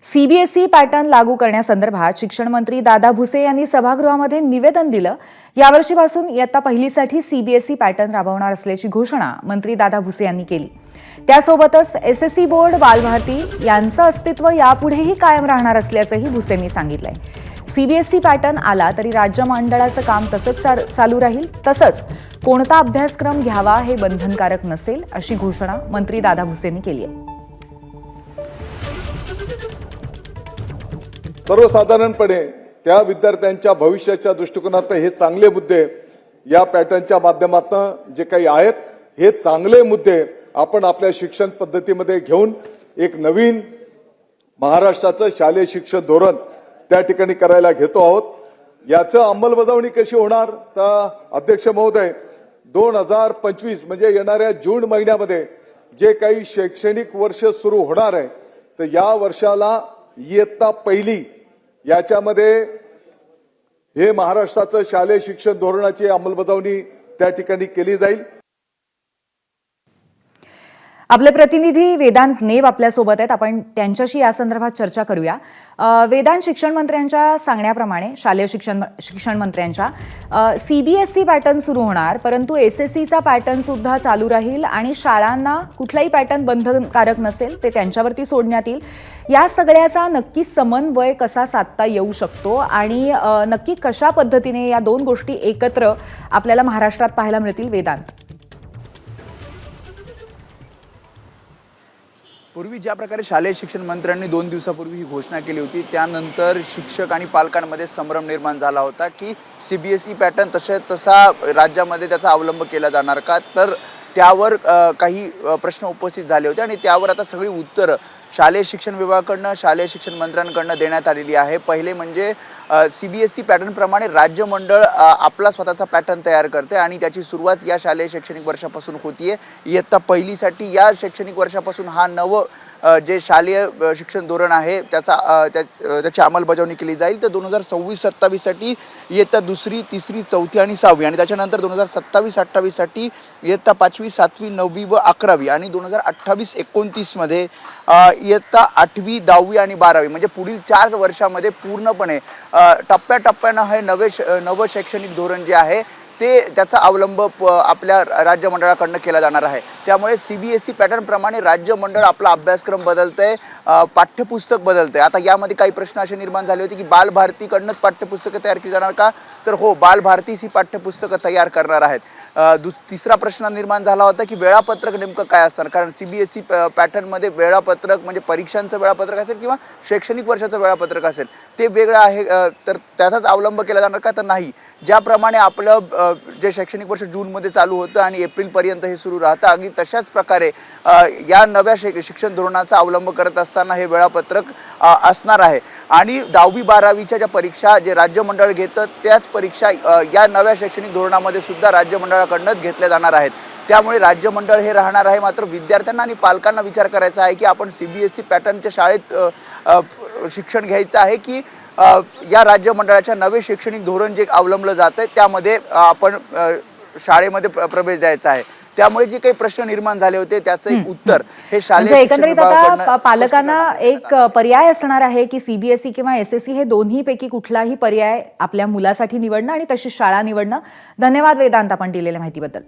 CBSE pattern लागू करण्यासंदर्भात शिक्षण मंत्री दादा भुसे यांनी सभागृहामध्ये निवेदन दिलं। यावर्षीपासून इयत्ता पहिलीसाठी सीबीएसई पॅटर्न राबवणार असल्याची घोषणा मंत्री दादा भुसे यांनी केली। त्यासोबतच एसएससी बोर्ड, बालभारती यांचं अस्तित्व यापुढेही कायम राहणार असल्याचंही भुसेंनी सांगितलंय। सीबीएसई पॅटर्न आला तरी राज्य मंडळाचं काम तसंच चालू राहील, तसंच कोणता अभ्यासक्रम घ्यावा हे बंधनकारक नसेल, अशी घोषणा मंत्री दादा भुसेंनी केली आहे। सर्वसाधारणपणे त्या विद्यार्थ्यांच्या भविष्याच्या दृष्टिकोनात हे चांगले मुद्दे या पॅटर्नच्या माध्यमातून जे काही आहेत हे चांगले मुद्दे आपण आपल्या शिक्षण पद्धतीमध्ये घेऊन एक नवीन महाराष्ट्राचं शालेय शिक्षण धोरण त्या ठिकाणी करायला घेतो आहोत। याचं अंमलबजावणी कशी होणार तर अध्यक्ष महोदय 2025 म्हणजे येणाऱ्या जून महिन्यामध्ये जे काही शैक्षणिक वर्ष सुरू होणार आहे तर या वर्षाला इयत्ता पहिली याच्यामध्ये हे महाराष्ट्राचं शालेय शिक्षण धोरणाची अंमलबजावणी त्या ठिकाणी केली जाईल। आपले प्रतिनिधी वेदांत नेब आपल्या सोबत आहेत, आपण त्यांच्याशी या संदर्भात चर्चा करूया। वेदांत, शिक्षण मंत्र्यांच्या सांगण्याप्रमाणे शालेय शिक्षण मंत्र्यांच्या सीबीएसई पॅटर्न सुरू होणार, परंतु एसएससीचा पॅटर्न सुद्धा चालू राहील आणि शाळांना कुठलाही पॅटर्न बंधनकारक नसेल, ते त्यांच्यावरती सोडण्यात येईल। या सगळ्याचा नक्की समन्वय कसा साधता येऊ शकतो आणि नक्की कशा पद्धतीने या दोन गोष्टी एकत्र आपल्याला महाराष्ट्रात पाहायला मिळतील? वेदांत, पूर्वी ज्या प्रकारे शालेय शिक्षण मंत्र्यांनी 2 दिवसापूर्वी ही घोषणा केली होती, त्यानंतर शिक्षक आणि पालकांमध्ये संभ्रम निर्माण झाला होता की सीबीएसई पॅटर्न तसा राज्यामध्ये त्याचा अवलंब केला जाणार का, तर त्यावर काही प्रश्न उपस्थित झाले होते आणि त्यावर आता सगळी उत्तरं शालेय शिक्षण विभागाकडनं, शालेय शिक्षण मंत्र्यांकडनं देण्यात आलेली आहे। पहिले म्हणजे सीबीएसई पॅटर्न प्रमाणे राज्य मंडळ आपला स्वतःचा पॅटर्न तयार करते आणि त्याची सुरुवात या शालेय शैक्षणिक वर्षापासून होतीये। इयत्ता पहिलीसाठी या शैक्षणिक वर्षापासून हा जे शालेय शिक्षण धोरण आहे त्याची अंमलबजावणी केली जाईल। तर 2026-27 साठी इयत्ता दुसरी, तिसरी, चौथी आणि 6वी आणि त्याच्यानंतर 2027-28 साठी इयत्ता 5वी, 7वी, 9वी व 11वी आणि 2028-29 मध्ये इयत्ता 8वी, 10वी आणि 12वी म्हणजे पुढील 4 वर्षामध्ये पूर्णपणे टप्प्याटप्प्यानं हे नवं शैक्षणिक धोरण जे आहे त्याचा अवलंब आपल्या राज्य मंडळाकडनं केला जाणार आहे। त्यामुळे सीबीएसई पॅटर्न प्रमाणे राज्य मंडळ आपला अभ्यासक्रम बदलतंय, पाठ्यपुस्तक बदलतंय। आता यामध्ये काही प्रश्न असे निर्माण झाले होते की बालभारतीकडनंच पाठ्यपुस्तकं तयार केली जाणार का, तर हो, बालभारतीच ही पाठ्यपुस्तकं तयार करणार आहेत। तिसरा प्रश्न निर्माण झाला होता की वेळापत्रक नेमकं काय असणार, कारण सीबीएसई पॅटर्नमध्ये वेळापत्रक म्हणजे परीक्षांचं वेळापत्रक असेल किंवा शैक्षणिक वर्षाचं वेळापत्रक असेल ते वेगळं आहे, तर त्याचाच अवलंब केला जाणार का, तर नाही। ज्याप्रमाणे आपलं जे शैक्षणिक वर्ष जूनमध्ये चालू होतं आणि एप्रिलपर्यंत हे सुरू राहतं, अगदी तशाच प्रकारे या नव्या शिक्षण धोरणाचा अवलंब करत असताना हे वेळापत्रक असणार आहे। आणि 10वी 12वीच्या ज्या परीक्षा जे राज्य मंडळ घेतं त्याच परीक्षा या नव्या शैक्षणिक धोरणामध्ये सुद्धा राज्य मंडळाकडूनच घेतल्या जाणार आहेत। त्यामुळे राज्य मंडळ हे राहणार आहे, मात्र विद्यार्थ्यांना आणि पालकांना विचार करायचा आहे की आपण सीबीएसई पॅटर्नच्या शाळेत शिक्षण घ्यायचं आहे की या राज्य मंडळाच्या नवे शैक्षणिक धोरण जे अवलंबलं जात आहे त्यामध्ये आपण शाळेमध्ये प्रवेश द्यायचा आहे। त्यामुळे जे काही प्रश्न निर्माण झाले होते त्याचं एक उत्तर हे शालेय एकंदरीत आता पालकांना एक पर्याय असणार आहे की सीबीएसई किंवा एसएससी हे दोन्हीपैकी कुठलाही पर्याय आपल्या मुलासाठी निवडणं आणि तशी शाळा निवडणं। धन्यवाद वेदांत, आपण दिलेल्या माहितीबद्दल।